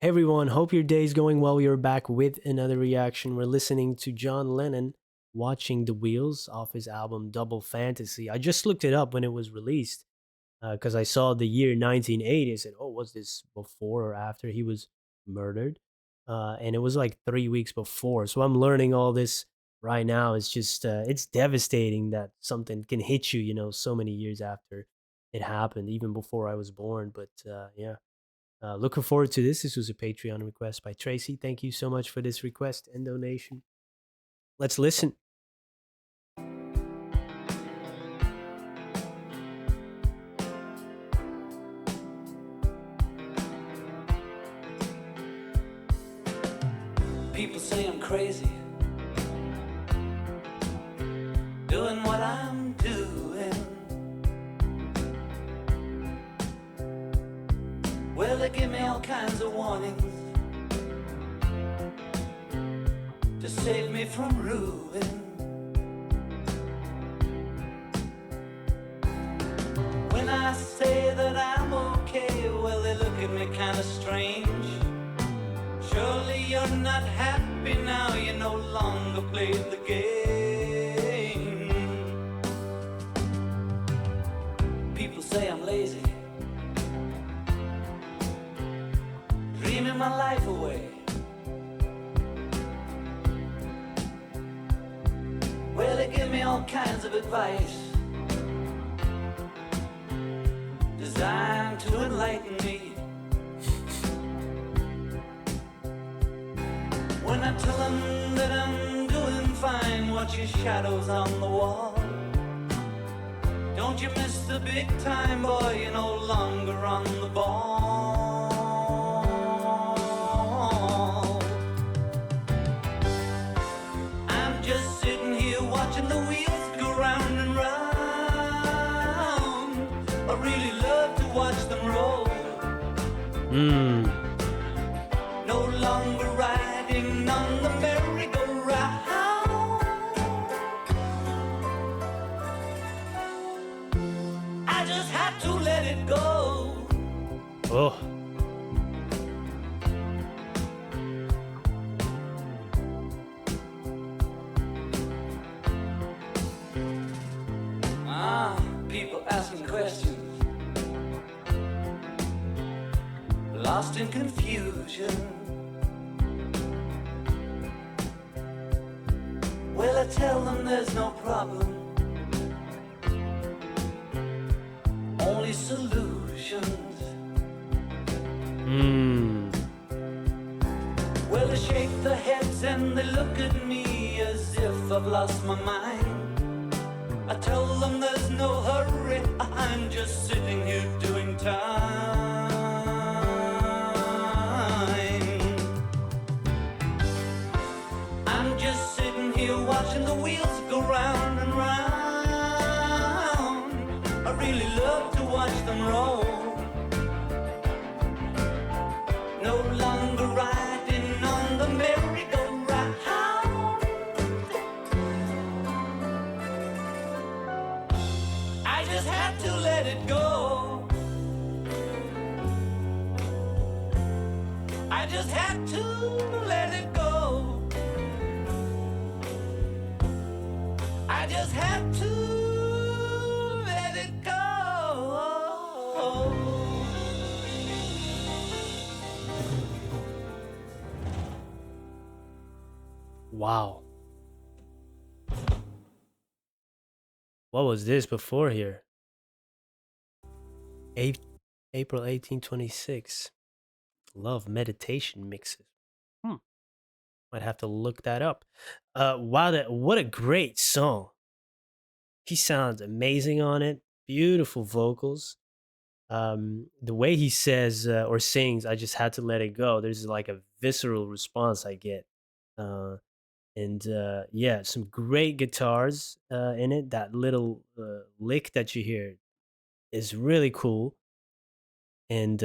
Hey everyone, hope your day's going well. We're back with another reaction. We're listening to John Lennon watching the wheels off his album Double Fantasy. I just looked it up when it was released because I saw the year 1980. I said, oh, was this before or after he was murdered? And it was like 3 weeks before. So I'm learning all this right now. It's just, it's devastating that something can hit you, so many years after it happened, even before I was born. But yeah. Looking forward to this. This was a Patreon request by Tracy. Thank you so much for this request and donation. Let's listen. People say I'm crazy, doing what I'm doing. Well, they give me all kinds of warnings to save me from ruin. When I say that I'm okay, well, they look at me kind of strange. Surely you're not happy now, you no longer play the game. People say I'm lazy, dreaming my life away. Well, they give me all kinds of advice designed to enlighten me. When I tell them that I'm doing fine, watch your shadows on the wall. Don't you miss the big time, boy, you're no longer on the ball. I'm just sitting here watching the wheels go round and round. I really love to watch them roll. Hmm. No longer riding on the merry-go-round. I just have to let it go. Oh. People asking questions, lost in confusion. Well, I tell them there's no problem, only solutions. Hmm. Well, they shake their heads and they look at me as if I've lost my mind. I tell them there's no hurry, I'm just sitting here doing time. I'm just sitting here watching the wheels go round and round. I really love to watch them roll. No longer riding on the merry-go-round. I just have to let it go. I just have to let it go. I just have to let it go. Wow. What was this before here? Eight, April 1826. Love meditation mixes. Hmm. Might have to look that up. Wow, what a great song. He sounds amazing on it. Beautiful vocals. The way he says or sings, I just had to let it go. There's like a visceral response I get. Uh, and yeah, some great guitars in it. That little lick that you hear is really cool. And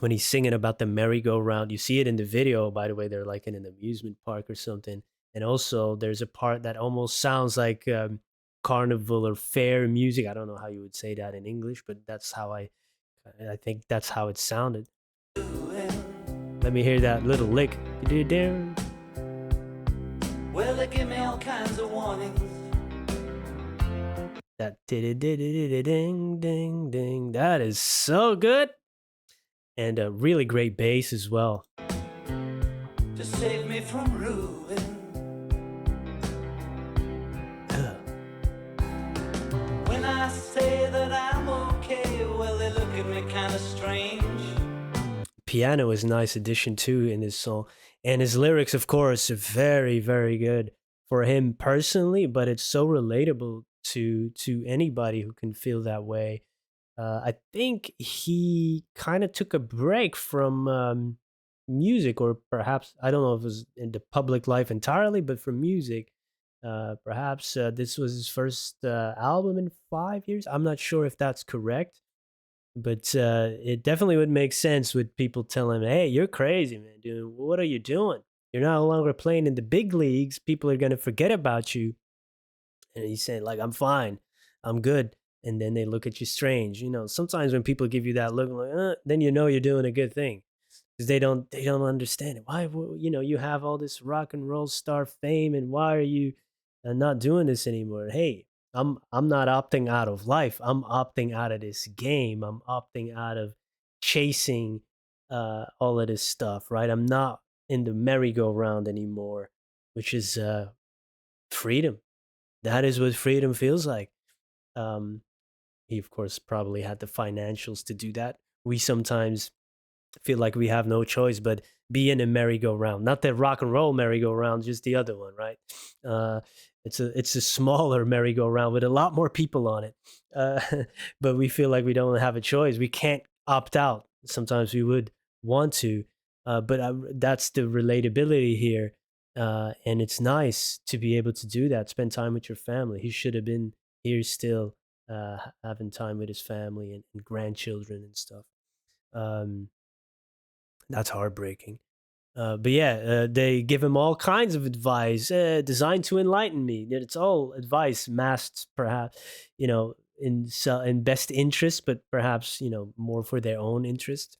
when he's singing about the merry-go-round, you see it in the video, by the way. They're like in an amusement park or something. And also there's a part that almost sounds like carnival or fair music. I don't know how you would say that in English, but that's how I think that's how it sounded. Let me hear that little lick. Well, they give me all kinds of warnings. That ding ding ding. That is so good. And a really great bass as well. To save me from ruin. When I say that I'm okay, well, they look at me kind of strange. Piano is a nice addition too in this song. And his lyrics, of course, are very, very good for him personally, but it's so relatable to anybody who can feel that way. I think he kind of took a break from music, or perhaps I don't know if it was in the public life entirely, but from music. Perhaps this was his first album in 5 years. I'm not sure if that's correct, but it definitely would make sense with people telling him, "Hey, you're crazy, man, dude. What are you doing? You're no longer playing in the big leagues. People are gonna forget about you." And he's saying, like, "I'm fine, I'm good." And then they look at you strange. Sometimes when people give you that look, like, then you know you're doing a good thing because they don't understand it. Why, you have all this rock and roll star fame, and why are you not doing this anymore? Hey, I'm not opting out of life. I'm opting out of this game. I'm opting out of chasing all of this stuff. Right? I'm not in the merry-go-round anymore, which is freedom. That is what freedom feels like. Um, he, of course, probably had the financials to do that. We sometimes feel like we have no choice but be in a merry-go-round, not the rock and roll merry-go-round, just the other one, right? Uh, it's a smaller merry-go-round with a lot more people on it, uh, but we feel like we don't have a choice. We can't opt out. Sometimes we would want to, but that's the relatability here, and it's nice to be able to do that. Spend time with your family. He should have been here still, having time with his family and grandchildren and stuff. Um, that's heartbreaking. But yeah, they give him all kinds of advice designed to enlighten me. That it's all advice masked, perhaps, in best interest, but perhaps more for their own interest.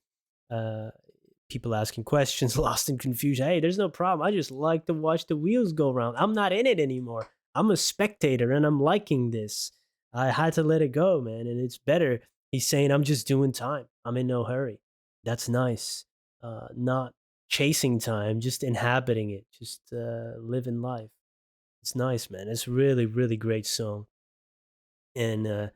Uh, People asking questions, lost in confusion. Hey, there's no problem. I just like to watch the wheels go round. I'm not in it anymore. I'm a spectator, and I'm liking this. I had to let it go, man, and it's better. He's saying, I'm just doing time. I'm in no hurry. That's nice. Not chasing time, just inhabiting it, just living life. It's nice, man. It's really, really great song. And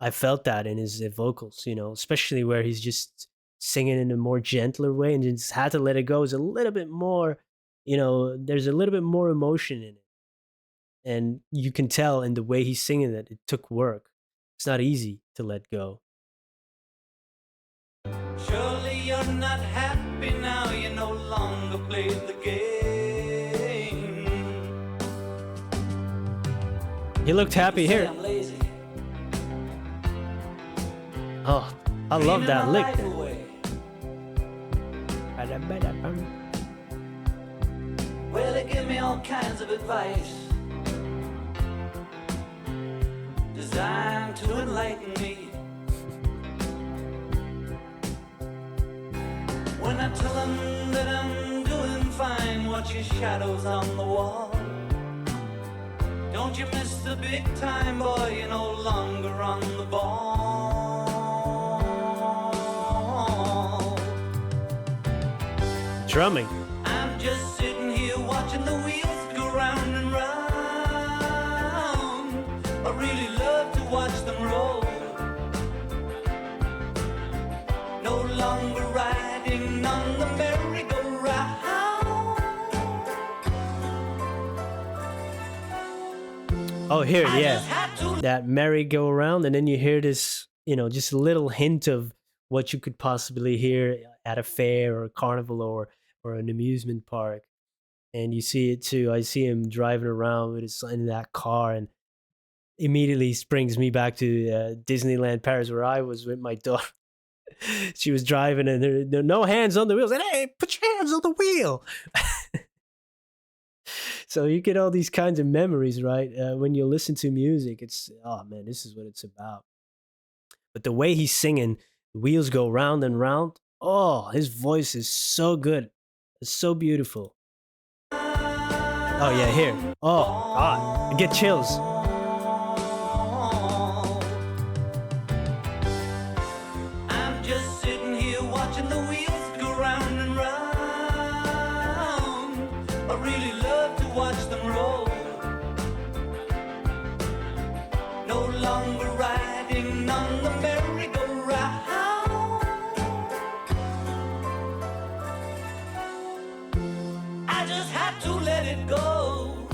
I felt that in his vocals, especially where he's just singing in a more gentler way and just had to let it go. Is a little bit more, there's a little bit more emotion in it. And you can tell in the way he's singing that it took work. It's not easy to let go. Surely you're not happy now, you no longer play the game. He looked happy You say here. I'm lazy, Oh, I love cleaning that my lick life there. away. Well, they give me all kinds of advice designed to enlighten me. When I tell them that I'm doing fine, watching shadows on the wall. Don't you miss the big time, boy, you're no longer on the ball. Drumming. I'm just sitting here watching the wheels go round and round. I really love to watch them roll. No longer riding on the merry-go-round. Oh, here, I yeah. just had to That merry-go-round, and then you hear this, just a little hint of what you could possibly hear at a fair or a carnival or an amusement park. And you see it too. I see him driving around with his in that car, and immediately brings me back to Disneyland Paris, where I was with my daughter. She was driving, and there are no hands on the wheels. And hey, put your hands on the wheel. So you get all these kinds of memories, right? When you listen to music, it's, oh man, this is what it's about. But the way he's singing, the wheels go round and round. Oh, his voice is so good. It's so beautiful. Oh yeah, here. Oh God, I get chills. I'm just sitting here watching the wheels go round and round. I really love to watch them roll. No longer riding on the merry-go-round. I just had to let it go.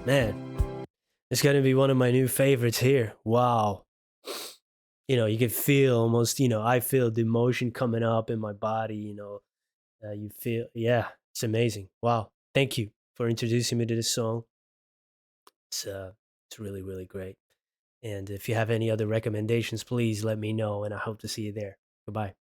Man, it's gonna be one of my new favorites here. Wow. You can feel almost, I feel the emotion coming up in my body, you feel, yeah, it's amazing. Wow. Thank you for introducing me to this song. It's really, really great. And if you have any other recommendations, please let me know and I hope to see you there. Goodbye.